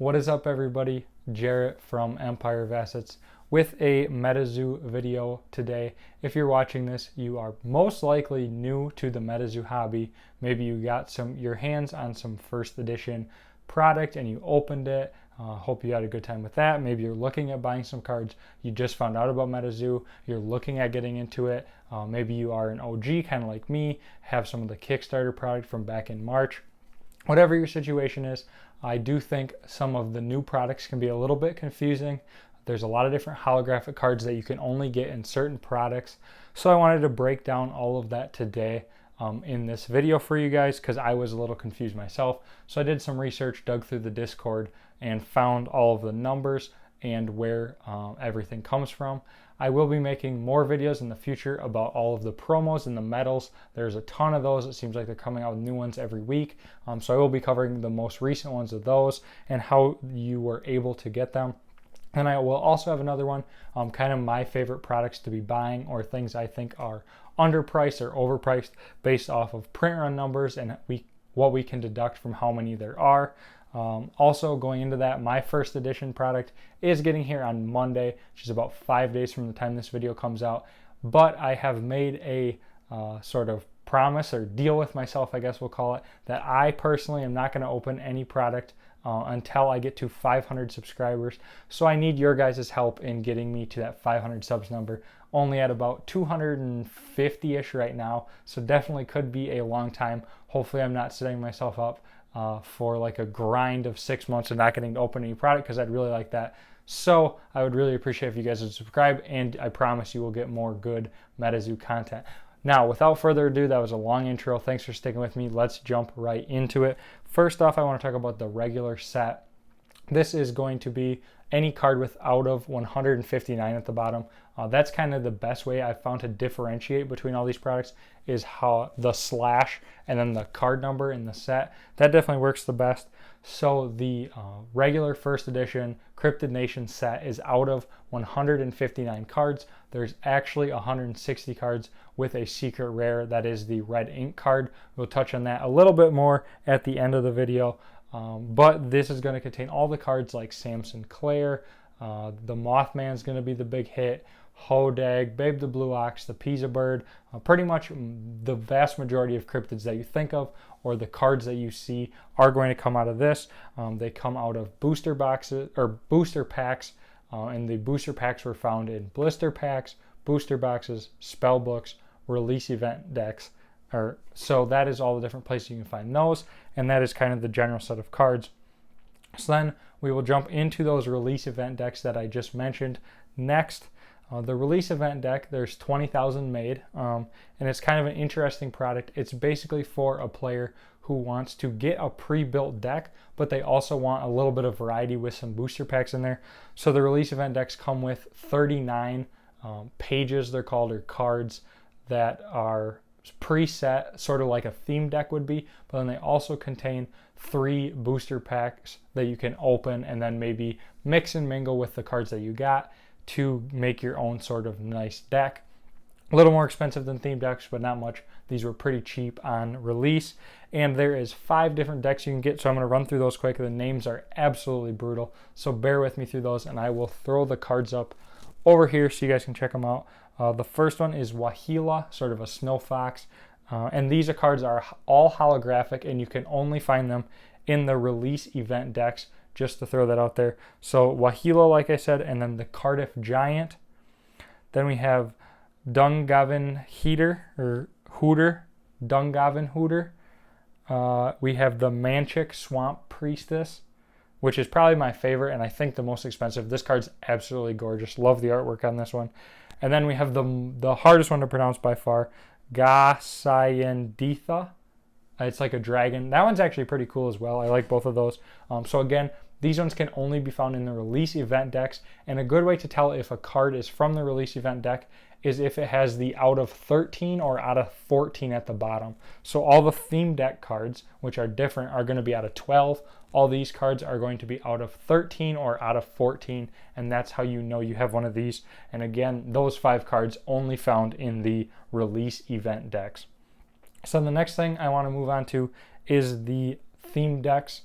What is up, everybody? Jarrett from Empire of Assets with a Metazoo video today. If you're watching this, you are most likely new to the Metazoo hobby. Maybe you got your hands on some first edition product and you opened it. Hope you had a good time with that. Maybe you're looking at buying some cards. You just found out about Metazoo. You're looking at getting into it. Maybe you are an OG, kind of like me, have some of the Kickstarter product from back in March. Whatever your situation is, I do think some of the new products can be a little bit confusing. There's a lot of different holographic cards that you can only get in certain products. So I wanted to break down all of that today in this video for you guys because I was a little confused myself. So I did some research, dug through the Discord, and found all of the numbers and where everything comes from. I will be making more videos in the future about all of the promos and the medals. There's a ton of those. It seems like they're coming out with new ones every week. So I will be covering the most recent ones of those and how you were able to get them. And I will also have another one, kind of my favorite products to be buying or things I think are underpriced or overpriced based off of print run numbers and what we can deduct from how many there are. Also going into that, my first edition product is getting here on Monday, which is about 5 days from the time this video comes out. But I have made a sort of promise or deal with myself, I guess we'll call it, that I personally am not going to open any product until I get to 500 subscribers. So I need your guys' help in getting me to that 500 subs number. Only at about 250-ish right now, so definitely could be a long time. Hopefully I'm not setting myself up for like a grind of 6 months and not getting to open any product, because I'd really like that. So I would really appreciate if you guys would subscribe, and I promise you will get more good Metazoo content. Now, without further ado, that was a long intro. Thanks for sticking with me. Let's jump right into it. First off, I want to talk about the regular set. This is going to be any card with out of 159 at the bottom. That's kind of the best way I've found to differentiate between all these products, is how the slash and then the card number in the set. That definitely works the best. So the regular first edition Cryptid Nation set is out of 159 cards. There's actually 160 cards with a secret rare, that is the red ink card. We'll touch on that a little bit more at the end of the video. But this is going to contain all the cards like Sam Sinclair, the Mothman is going to be the big hit, Hodag, Babe the Blue Ox, the Pizza Bird, pretty much the vast majority of cryptids that you think of or the cards that you see are going to come out of this. They come out of booster boxes or booster packs, and the booster packs were found in blister packs, booster boxes, spell books, release event decks. So that is all the different places you can find those, and that is kind of the general set of cards. So then we will jump into those release event decks that I just mentioned next. The release event deck, there's 20,000 made, and it's kind of an interesting product. It's basically for a player who wants to get a pre-built deck, but they also want a little bit of variety with some booster packs in there. So the release event decks come with 39 pages, they're called, or cards that are preset, sort of like a theme deck would be, but then they also contain 3 booster packs that you can open and then maybe mix and mingle with the cards that you got to make your own sort of nice deck. A little more expensive than theme decks, but not much. These were pretty cheap on release, and there is 5 different decks you can get, so I'm going to run through those quick. The names are absolutely brutal, so bear with me through those, and I will throw the cards up over here so you guys can check them out. The first one is Wahila, sort of a snow fox, and these cards are all holographic, and you can only find them in the release event decks, just to throw that out there. So Wahila, like I said, and then the Cardiff Giant. Then we have Dungarvan Hooter. We have the Manchic Swamp Priestess, which is probably my favorite and I think the most expensive. This card's absolutely gorgeous. Love the artwork on this one. And then we have the hardest one to pronounce by far, Gasayanditha. It's like a dragon. That one's actually pretty cool as well. I like both of those. So again, these ones can only be found in the release event decks. And a good way to tell if a card is from the release event deck is if it has the out of 13 or out of 14 at the bottom. So all the theme deck cards, which are different, are going to be out of 12. All these cards are going to be out of 13 or out of 14. And that's how you know you have one of these. And again, those 5 cards only found in the release event decks. So the next thing I want to move on to is the theme decks.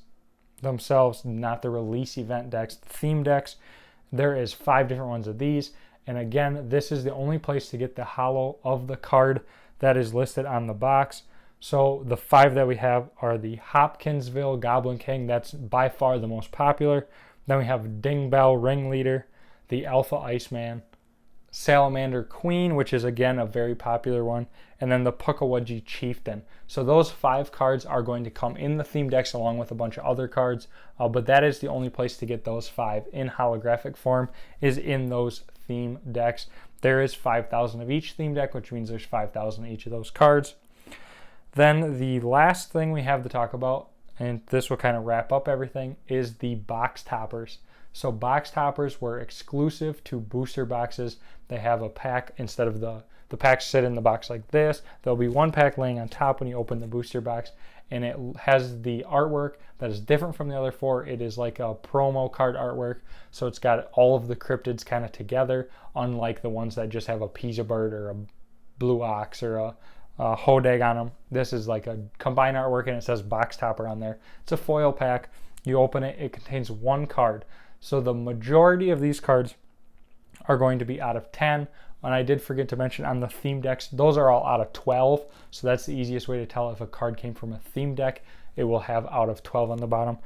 themselves, not the release event decks, the theme decks. There is 5 different ones of these. And again, this is the only place to get the holo of the card that is listed on the box. So the 5 that we have are the Hopkinsville Goblin King. That's by far the most popular. Then we have Ding Bell Ringleader, the Alpha Iceman, Salamander Queen, which is again a very popular one, and then the Puckawudgie Chieftain. So those 5 cards are going to come in the theme decks along with a bunch of other cards, but that is the only place to get those 5 in holographic form, is in those theme decks. There is 5,000 of each theme deck, which means there's 5,000 of each of those cards. Then the last thing we have to talk about, and this will kind of wrap up everything, is the box toppers. So box toppers were exclusive to booster boxes. They have a pack. Instead of the packs sit in the box like this, there'll be one pack laying on top when you open the booster box, and it has the artwork that is different from the other 4. It is like a promo card artwork, so it's got all of the cryptids kind of together, unlike the ones that just have a Pisa bird or a blue ox or a Hodag on them. This is like a combined artwork, and it says box topper on there. It's a foil pack. You open it, it contains 1 card. So the majority of these cards are going to be out of 10. And I did forget to mention on the theme decks, those are all out of 12. So that's the easiest way to tell if a card came from a theme deck. It will have out of 12 on the bottom.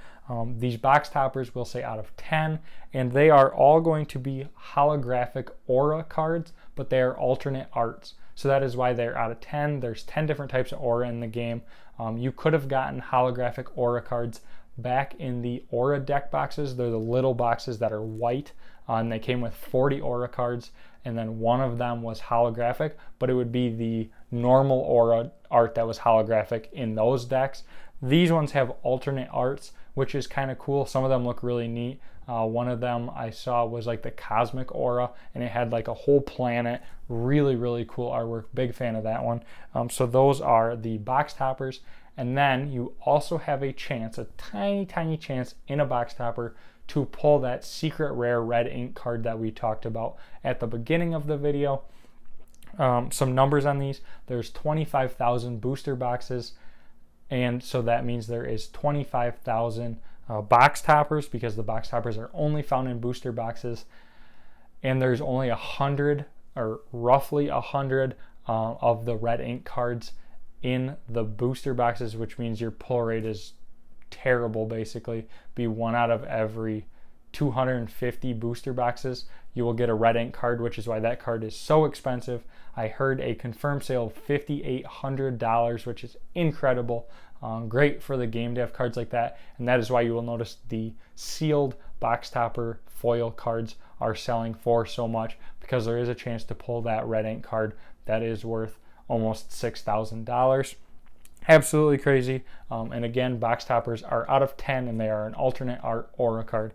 These box toppers will say out of 10, and they are all going to be holographic aura cards, but they are alternate arts. So that is why they're out of 10. There's 10 different types of aura in the game. You could have gotten holographic aura cards back in the aura deck boxes. They're the little boxes that are white, and they came with 40 aura cards, and then one of them was holographic, but it would be the normal aura art that was holographic in those decks. These ones have alternate arts, which is kind of cool. Some of them look really neat. One of them I saw was like the Cosmic Aura, and it had like a whole planet. Really, really cool artwork. Big fan of that one. So those are the box toppers. And then you also have a chance, a tiny, tiny chance in a box topper to pull that secret rare red ink card that we talked about at the beginning of the video. Some numbers on these. There's 25,000 booster boxes, and so that means there is 25,000 box toppers, because the box toppers are only found in booster boxes, and there's only 100, or roughly 100 of the red ink cards in the booster boxes, which means your pull rate is terrible. Basically, be 1 out of every 250 booster boxes you will get a red ink card, which is why that card is so expensive. I heard a confirmed sale of $5,800, which is incredible. Great for the game to have cards like that, and that is why you will notice the sealed box topper foil cards are selling for so much, because there is a chance to pull that red ink card that is worth almost $6,000. Absolutely crazy. And again, box toppers are out of 10, and they are an alternate art aura card.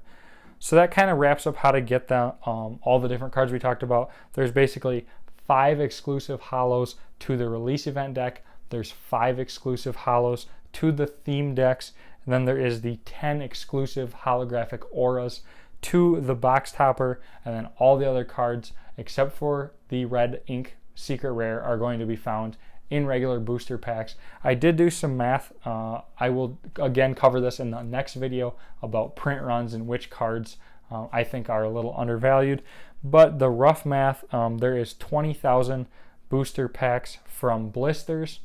So that kind of wraps up how to get all the different cards we talked about. There's basically 5 exclusive holos to the release event deck. There's 5 exclusive holos to the theme decks. And then there is the 10 exclusive holographic auras to the box topper. And then all the other cards, except for the red ink secret rare, are going to be found in regular booster packs. I did do some math. I will again cover this in the next video about print runs and which cards I think are a little undervalued. But the rough math, there is 20,000 booster packs from blisters.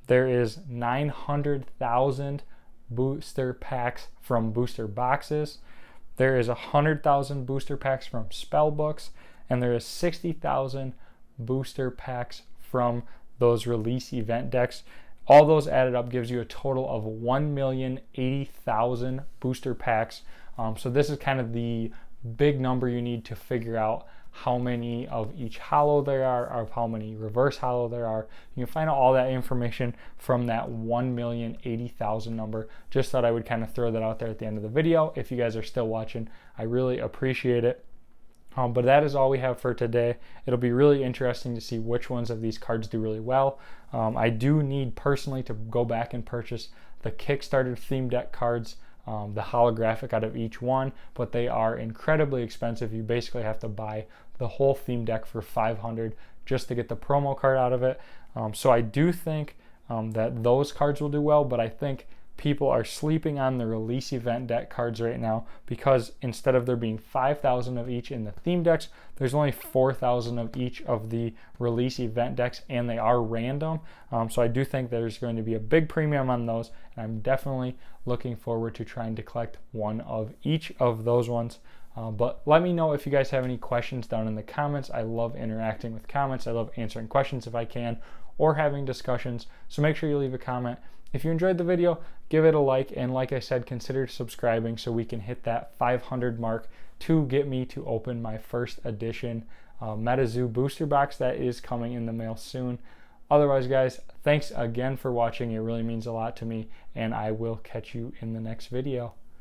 There is 900,000 booster packs from booster boxes. There is 100,000 booster packs from spell books, and there is 60,000 booster packs from those release event decks. All those added up gives you a total of 1,080,000 booster packs. So this is kind of the big number you need to figure out how many of each holo there are, or how many reverse holo there are. You can find out all that information from that 1,080,000 number. Just thought I would kind of throw that out there at the end of the video. If you guys are still watching, I really appreciate it. But that is all we have for today. It'll be really interesting to see which ones of these cards do really well. I do need personally to go back and purchase the Kickstarter theme deck cards, the holographic out of each one, but they are incredibly expensive. You basically have to buy the whole theme deck for $500 just to get the promo card out of it. So I do think that those cards will do well, but I think people are sleeping on the release event deck cards right now, because instead of there being 5,000 of each in the theme decks, there's only 4,000 of each of the release event decks, and they are random. So I do think there's going to be a big premium on those, and I'm definitely looking forward to trying to collect one of each of those ones. But let me know if you guys have any questions down in the comments. I love interacting with comments. I love answering questions if I can, or having discussions. So make sure you leave a comment. If you enjoyed the video, give it a like, and like I said, consider subscribing so we can hit that 500 mark to get me to open my first edition Metazoo booster box that is coming in the mail soon. Otherwise, guys, thanks again for watching. It really means a lot to me, and I will catch you in the next video.